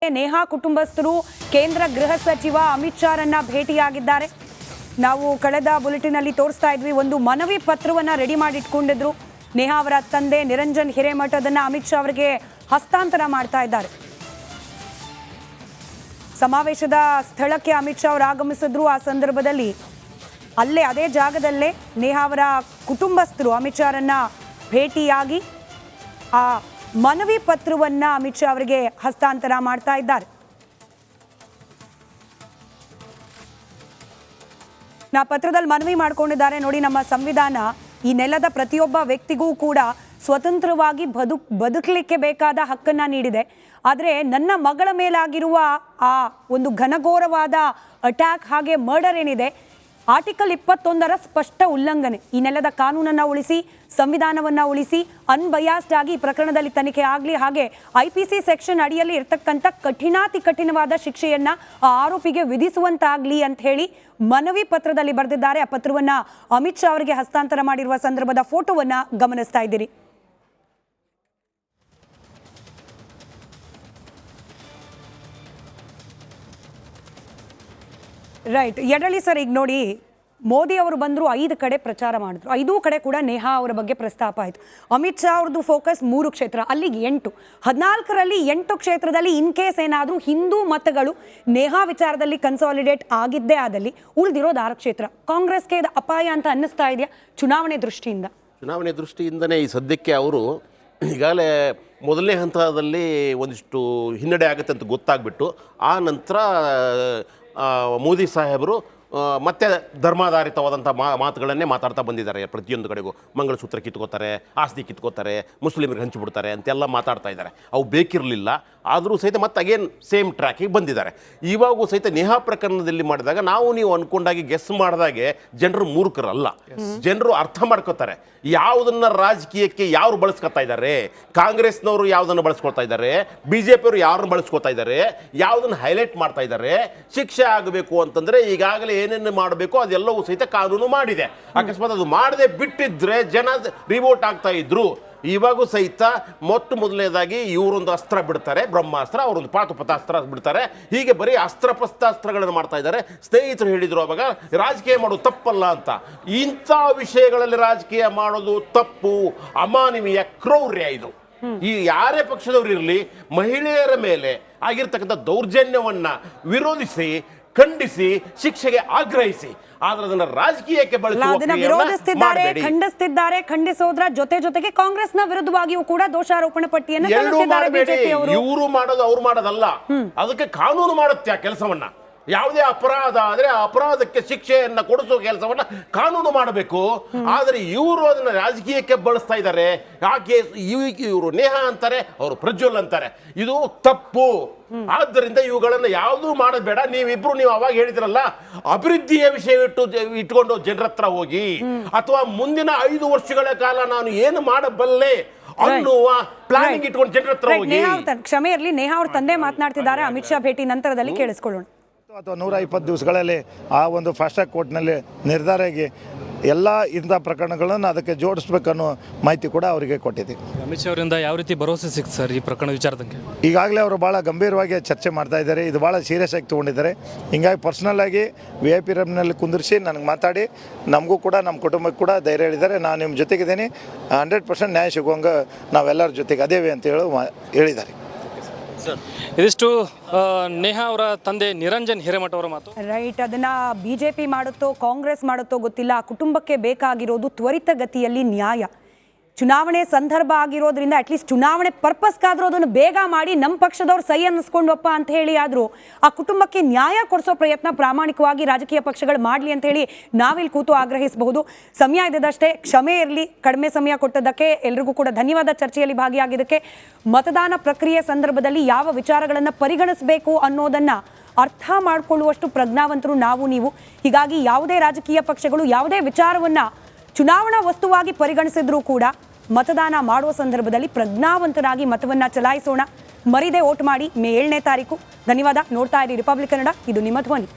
ನೇಹಾ ಕುಟುಂಬಸ್ಥರು ಕೇಂದ್ರ ಗೃಹ ಸಚಿವ ಅಮಿತ್ ಶಾ ರನ್ನ ಭೇಟಿಯಾಗಿದ್ದಾರೆ. ನಾವು ಕಳೆದ ಬುಲೆಟಿನ್ ಅಲ್ಲಿ ತೋರಿಸ್ತಾ ಇದ್ವಿ, ಒಂದು ಮನವಿ ಪತ್ರವನ್ನ ರೆಡಿ ಮಾಡಿ ಇಟ್ಕೊಂಡಿದ್ರು. ನೇಹಾ ಅವರ ತಂದೆ ನಿರಂಜನ್ ಹಿರೇಮಠ ಅದನ್ನ ಅಮಿತ್ ಶಾ ಅವರಿಗೆ ಹಸ್ತಾಂತರ ಮಾಡ್ತಾ ಇದ್ದಾರೆ. ಸಮಾವೇಶದ ಸ್ಥಳಕ್ಕೆ ಅಮಿತ್ ಶಾ ಅವರು ಆಗಮಿಸಿದ್ರು. ಆ ಸಂದರ್ಭದಲ್ಲಿ ಅಲ್ಲೇ ಅದೇ ಜಾಗದಲ್ಲೇ ನೇಹಾ ಅವರ ಕುಟುಂಬಸ್ಥರು ಅಮಿತ್ ಶಾ ರನ್ನ ಭೇಟಿಯಾಗಿ ಆ ಮನವಿ ಪತ್ರವನ್ನ ಅಮಿತ್ ಶಾ ಅವರಿಗೆ ಹಸ್ತಾಂತರ ಮಾಡ್ತಾ ಇದ್ದಾರೆ. ಪತ್ರದಲ್ಲಿ ಮನವಿ ಮಾಡ್ಕೊಂಡಿದ್ದಾರೆ ನೋಡಿ, ನಮ್ಮ ಸಂವಿಧಾನ ಈ ನೆಲದ ಪ್ರತಿಯೊಬ್ಬ ವ್ಯಕ್ತಿಗೂ ಕೂಡ ಸ್ವತಂತ್ರವಾಗಿ ಬದುಕಲಿಕ್ಕೆ ಬೇಕಾದ ಹಕ್ಕನ್ನ ನೀಡಿದೆ. ಆದರೆ ನನ್ನ ಮಗಳ ಮೇಲಾಗಿರುವ ಆ ಒಂದು ಘನಘೋರವಾದ ಅಟ್ಯಾಕ್ ಹಾಗೆ ಮರ್ಡರ್ ಏನಿದೆ, ಆರ್ಟಿಕಲ್ 21ರ ಸ್ಪಷ್ಟ ಉಲ್ಲಂಘನೆ. ಈ ನೆಲದ ಕಾನೂನನ್ನು ಉಳಿಸಿ, ಸಂವಿಧಾನವನ್ನು ಉಳಿಸಿ, ಅನ್ಬಯಾಸ್ಡ್ ಆಗಿ ಈ ಪ್ರಕರಣದಲ್ಲಿ ತನಿಖೆ ಆಗಲಿ, ಹಾಗೆ IPC ಸೆಕ್ಷನ್ ಅಡಿಯಲ್ಲಿ ಇರ್ತಕ್ಕಂಥ ಕಠಿಣವಾದ ಶಿಕ್ಷೆಯನ್ನ ಆ ಆರೋಪಿಗೆ ವಿಧಿಸುವಂತಾಗಲಿ ಅಂತ ಹೇಳಿ ಮನವಿ ಪತ್ರದಲ್ಲಿ ಬರೆದಿದ್ದಾರೆ. ಆ ಪತ್ರವನ್ನ ಅಮಿತ್ ಶಾ ಅವರಿಗೆ ಹಸ್ತಾಂತರ ಮಾಡಿರುವ ಸಂದರ್ಭದ ಫೋಟೋವನ್ನ ಗಮನಿಸ್ತಾ ಇದ್ದೀರಿ. ರೈಟ್, ಯಡಳಿ ಸರ್, ಈಗ ನೋಡಿ, ಮೋದಿ ಅವರು ಬಂದರು, 5 ಕಡೆ ಪ್ರಚಾರ ಮಾಡಿದ್ರು. 5 ಕಡೆ ಕೂಡ ನೇಹಾ ಅವರ ಬಗ್ಗೆ ಪ್ರಸ್ತಾಪ ಆಯಿತು. ಅಮಿತ್ ಶಾ ಅವ್ರದ್ದು ಫೋಕಸ್ 3 ಕ್ಷೇತ್ರ, ಅಲ್ಲಿಗೆ 8, 14ರಲ್ಲಿ 8 ಕ್ಷೇತ್ರದಲ್ಲಿ ಇನ್ ಕೇಸ್ ಏನಾದರೂ ಹಿಂದೂ ಮತಗಳು ನೇಹಾ ವಿಚಾರದಲ್ಲಿ ಕನ್ಸಾಲಿಡೇಟ್ ಆಗಿದ್ದೇ ಆದಲ್ಲಿ ಉಳಿದಿರೋದು 6 ಕ್ಷೇತ್ರ. ಕಾಂಗ್ರೆಸ್ಗೆ ಇದು ಅಪಾಯ ಅಂತ ಅನ್ನಿಸ್ತಾ ಇದೆಯಾ ಚುನಾವಣೆ ದೃಷ್ಟಿಯಿಂದನೇ? ಈ ಸದ್ಯಕ್ಕೆ ಅವರು ಈಗಾಗಲೇ ಮೊದಲನೇ ಹಂತದಲ್ಲಿ ಒಂದಿಷ್ಟು ಹಿನ್ನಡೆ ಆಗುತ್ತೆ ಅಂತ ಗೊತ್ತಾಗ್ಬಿಟ್ಟು, ಆ ನಂತರ ಮೋದಿ ಸಾಹೇಬರು ಮತ್ತೆ ಧರ್ಮಾಧಾರಿತವಾದಂಥ ಮಾತುಗಳನ್ನೇ ಮಾತಾಡ್ತಾ ಬಂದಿದ್ದಾರೆ. ಪ್ರತಿಯೊಂದು ಕಡೆಗೂ ಮಂಗಳಸೂತ್ರ ಕಿತ್ಕೋತಾರೆ, ಆಸ್ತಿ ಕಿತ್ಕೋತಾರೆ, ಮುಸ್ಲಿಮರಿಗೆ ಹಂಚಿಬಿಡ್ತಾರೆ ಅಂತೆಲ್ಲ ಮಾತಾಡ್ತಾ ಇದ್ದಾರೆ. ಅವು ಬೇಕಿರಲಿಲ್ಲ, ಆದರೂ ಸಹಿತ ಮತ್ತೆ ಅಗೇನ್ ಸೇಮ್ ಟ್ರ್ಯಾಕಿಗೆ ಬಂದಿದ್ದಾರೆ. ಇವಾಗೂ ಸಹಿತ ನೇಹಾ ಪ್ರಕರಣದಲ್ಲಿ ಮಾಡಿದಾಗ ನೀವು ಅಂದ್ಕೊಂಡಾಗೆ ಗೆಸ್ ಮಾಡಿದಾಗೆ ಜನರು ಮೂರ್ಖರಲ್ಲ. ಜನರು ಅರ್ಥ ಮಾಡ್ಕೋತಾರೆ ಯಾವುದನ್ನ ರಾಜಕೀಯಕ್ಕೆ ಯಾರು ಬಳಸ್ಕೊತಾ ಇದ್ದಾರೆ. ಕಾಂಗ್ರೆಸ್ನವರು ಯಾವುದನ್ನು ಬಳಸ್ಕೊಳ್ತಾ ಇದ್ದಾರೆ, BJP ಅವರು ಯಾರನ್ನು ಬಳಸ್ಕೊತಾ ಇದ್ದಾರೆ, ಯಾವುದನ್ನು ಹೈಲೈಟ್ ಮಾಡ್ತಾ ಇದ್ದಾರೆ. ಶಿಕ್ಷೆ ಆಗಬೇಕು ಅಂತಂದ್ರೆ ಈಗಾಗಲೇ ಏನೇನು ಮಾಡಬೇಕು ಅದೆಲ್ಲವೂ ಸಹಿತ ಕಾನೂನು ಮಾಡಿದೆ. ಅಕಸ್ಮಾತ್ ಅದು ಮಾಡದೆ ಬಿಟ್ಟಿದ್ರೆ ಜನ ರಿವೋಟ್ ಆಗ್ತಾ ಇದ್ರು. ಇವಾಗೂ ಸಹಿತ ಮೊದಲನೇದಾಗಿ ಇವರೊಂದು ಅಸ್ತ್ರ ಬಿಡ್ತಾರೆ, ಬ್ರಹ್ಮಾಸ್ತ್ರ, ಅವರೊಂದು ಪಾತುಪತಾಸ್ತ್ರ ಬಿಡ್ತಾರೆ. ಹೀಗೆ ಬರೀ ಅಸ್ತ್ರಪಸ್ತಾಸ್ತ್ರಗಳನ್ನು ಮಾಡ್ತಾ ಇದ್ದಾರೆ. ಸ್ನೇಹಿತರು ಹೇಳಿದ್ರು ಅವಾಗ ರಾಜಕೀಯ ಮಾಡೋದು ತಪ್ಪಲ್ಲ ಅಂತ. ಇಂಥ ವಿಷಯಗಳಲ್ಲಿ ರಾಜಕೀಯ ಮಾಡೋದು ತಪ್ಪು, ಅಮಾನವೀಯ, ಕ್ರೌರ್ಯ. ಇದು ಈ ಯಾರೇ ಪಕ್ಷದವರು ಇರಲಿ, ಮಹಿಳೆಯರ ಮೇಲೆ ಆಗಿರ್ತಕ್ಕಂಥ ದೌರ್ಜನ್ಯವನ್ನ ವಿರೋಧಿಸಿ, ಖಂಡಿಸಿ, ಶಿಕ್ಷೆಗೆ ಆಗ್ರಹಿಸಿ, ಆದ್ರೆ ಅದನ್ನ ರಾಜಕೀಯಕ್ಕೆ ವಿರೋಧಿಸುತ್ತಿದ್ದಾರೆ, ಖಂಡಿಸೋದ್ರ ಜೊತೆಗೆ ಕಾಂಗ್ರೆಸ್ನ ವಿರುದ್ಧವಾಗಿಯೂ ಕೂಡ ದೋಷಾರೋಪಣೆ ಪಟ್ಟಿಯನ್ನು ಇವರು ಮಾಡೋದು ಅವ್ರು ಮಾಡೋದಲ್ಲ. ಅದಕ್ಕೆ ಕಾನೂನು ಮಾಡುತ್ತೆ ಆ ಕೆಲಸವನ್ನ. ಯಾವುದೇ ಅಪರಾಧ ಆದ್ರೆ ಆ ಅಪರಾಧಕ್ಕೆ ಶಿಕ್ಷೆಯನ್ನ ಕೊಡಿಸುವ ಕೆಲಸವನ್ನ ಕಾನೂನು ಮಾಡಬೇಕು. ಆದರೆ ಇವರು ಅದನ್ನ ರಾಜಕೀಯಕ್ಕೆ ಬಳಸ್ತಾ ಇದ್ದಾರೆ. ಯಾಕೆ ಇವರು ನೇಹಾ ಅಂತಾರೆ, ಅವರು ಪ್ರಜ್ವಲ್ ಅಂತಾರೆ. ಇದು ತಪ್ಪು. ಆದ್ದರಿಂದ ಇವುಗಳನ್ನ ಯಾವುದೂ ಮಾಡಬೇಡ. ನೀವು ಅವಾಗ ಹೇಳಿದ್ರಲ್ಲ, ಅಭಿವೃದ್ಧಿಯ ವಿಷಯ ಇಟ್ಕೊಂಡು ಜನರ ಹತ್ರ ಹೋಗಿ, ಅಥವಾ ಮುಂದಿನ 5 ವರ್ಷಗಳ ಕಾಲ ನಾನು ಏನು ಮಾಡಬಲ್ಲೆ ಅನ್ನುವ ಪ್ಲಾನಿಂಗ್ ಇಟ್ಕೊಂಡು ಜನರ ಹತ್ರ ಹೋಗಿ. ಕ್ಷಮೆ ಇರಲಿ, ನೇಹಾ ಅವ್ರ ತಂದೆ ಮಾತನಾಡ್ತಿದ್ದಾರೆ. ಅಮಿತ್ ಶಾ ಭೇಟಿ ನಂತರದಲ್ಲಿ ಕೇಳಿಸ್ಕೊಳ್ಳೋಣ. ಅಥವಾ 120 ದಿವಸಗಳಲ್ಲಿ ಆ ಒಂದು ಫಾಸ್ಟ್ ಟ್ರ್ಯಾಕ್ ಕೋರ್ಟ್ನಲ್ಲಿ ನಿರ್ಧಾರ ಆಗಿ ಎಲ್ಲ ಇಂಥ ಪ್ರಕರಣಗಳನ್ನು ಅದಕ್ಕೆ ಜೋಡಿಸ್ಬೇಕನ್ನೋ ಮಾಹಿತಿ ಕೂಡ ಅವರಿಗೆ ಕೊಟ್ಟಿದ್ದೀವಿ. ಅಮಿತ್ ಶಾ ಅವರಿಂದ ಯಾವ ರೀತಿ ಭರವಸೆ ಸಿಕ್ತು ಸರ್ ಈ ಪ್ರಕರಣ ವಿಚಾರದಂಗೆ? ಈಗಾಗಲೇ ಅವರು ಭಾಳ ಗಂಭೀರವಾಗಿ ಚರ್ಚೆ ಮಾಡ್ತಾ ಇದ್ದಾರೆ. ಇದು ಭಾಳ ಸೀರಿಯಸ್ ಆಗಿ ತೊಗೊಂಡಿದ್ದಾರೆ. ಹಿಂಗಾಗಿ ಪರ್ಸ್ನಲ್ ಆಗಿ VIP ರೂಮ್ನಲ್ಲಿ ಕುಂದಿರಿಸಿ ನನಗೆ ಮಾತಾಡಿ, ನಮಗೂ ಕೂಡ ನಮ್ಮ ಕುಟುಂಬಕ್ಕೆ ಕೂಡ ಧೈರ್ಯ ಹೇಳಿದ್ದಾರೆ. ನಾನು ನಿಮ್ಮ ಜೊತೆಗಿದ್ದೀನಿ, 100% ನ್ಯಾಯ ಸಿಗುವಂಗೆ ನಾವೆಲ್ಲರ ಜೊತೆಗೆ ಅದೇವೆ ಅಂತ ಹೇಳಿದ್ದಾರೆ. ಇದಿಷ್ಟು ನೇಹಾ ಅವರ ತಂದೆ ನಿರಂಜನ್ ಹಿರೇಮಠ ಅವರ ಮಾತು. ರೈಟ್, ಅದನ್ನ BJP ಮಾಡುತ್ತೋ ಕಾಂಗ್ರೆಸ್ ಮಾಡುತ್ತೋ ಗೊತ್ತಿಲ್ಲ. ಕುಟುಂಬಕ್ಕೆ ಬೇಕಾಗಿರೋದು ತ್ವರಿತಗತಿಯಲ್ಲಿ ನ್ಯಾಯ. ಚುನಾವಣೆ ಸಂದರ್ಭ ಆಗಿರೋದ್ರಿಂದ ಅಟ್ಲೀಸ್ಟ್ ಚುನಾವಣೆ ಪರ್ಪಸ್ಗಾದ್ರೂ ಅದನ್ನು ಬೇಗ ಮಾಡಿ ನಮ್ಮ ಪಕ್ಷದವ್ರು ಸೈ ಅನ್ನಿಸ್ಕೊಂಡಪ್ಪ ಅಂತ ಹೇಳಿ ಆದರೂ ಆ ಕುಟುಂಬಕ್ಕೆ ನ್ಯಾಯ ಕೊಡಿಸೋ ಪ್ರಯತ್ನ ಪ್ರಾಮಾಣಿಕವಾಗಿ ರಾಜಕೀಯ ಪಕ್ಷಗಳು ಮಾಡಲಿ ಅಂತ ಹೇಳಿ ನಾವಿಲ್ಲಿ ಕೂತು ಆಗ್ರಹಿಸಬಹುದು. ಸಮಯ ಇದ್ದದಷ್ಟೇ, ಕ್ಷಮೆ ಇರಲಿ. ಕಡಿಮೆ ಸಮಯ ಕೊಟ್ಟದ್ದಕ್ಕೆ ಎಲ್ರಿಗೂ ಕೂಡ ಧನ್ಯವಾದ. ಚರ್ಚೆಯಲ್ಲಿ ಭಾಗಿಯಾಗಿದ್ದಕ್ಕೆ. ಮತದಾನ ಪ್ರಕ್ರಿಯೆ ಸಂದರ್ಭದಲ್ಲಿ ಯಾವ ವಿಚಾರಗಳನ್ನು ಪರಿಗಣಿಸಬೇಕು ಅನ್ನೋದನ್ನು ಅರ್ಥ ಮಾಡಿಕೊಳ್ಳುವಷ್ಟು ಪ್ರಜ್ಞಾವಂತರು ನೀವು. ಹೀಗಾಗಿ ಯಾವುದೇ ರಾಜಕೀಯ ಪಕ್ಷಗಳು ಯಾವುದೇ ವಿಚಾರವನ್ನು ಚುನಾವಣಾ ವಸ್ತುವಾಗಿ ಪರಿಗಣಿಸಿದ್ರೂ ಕೂಡ ಮತದಾನ ಮಾಡುವ ಸಂದರ್ಭದಲ್ಲಿ ಪ್ರಜ್ಞಾವಂತರಾಗಿ ಮತವನ್ನ ಚಲಾಯಿಸೋಣ. ಮರಿದೆ ವೋಟ್ ಮಾಡಿ. ಮೇ 7ನೇ ತಾರೀಕು. ಧನ್ಯವಾದ. ನೋಡ್ತಾ ಇರಿ ರಿಪಬ್ಲಿಕ್ ಕನ್ನಡ, ಇದು ನಿಮ್ಮ ಧ್ವನಿ.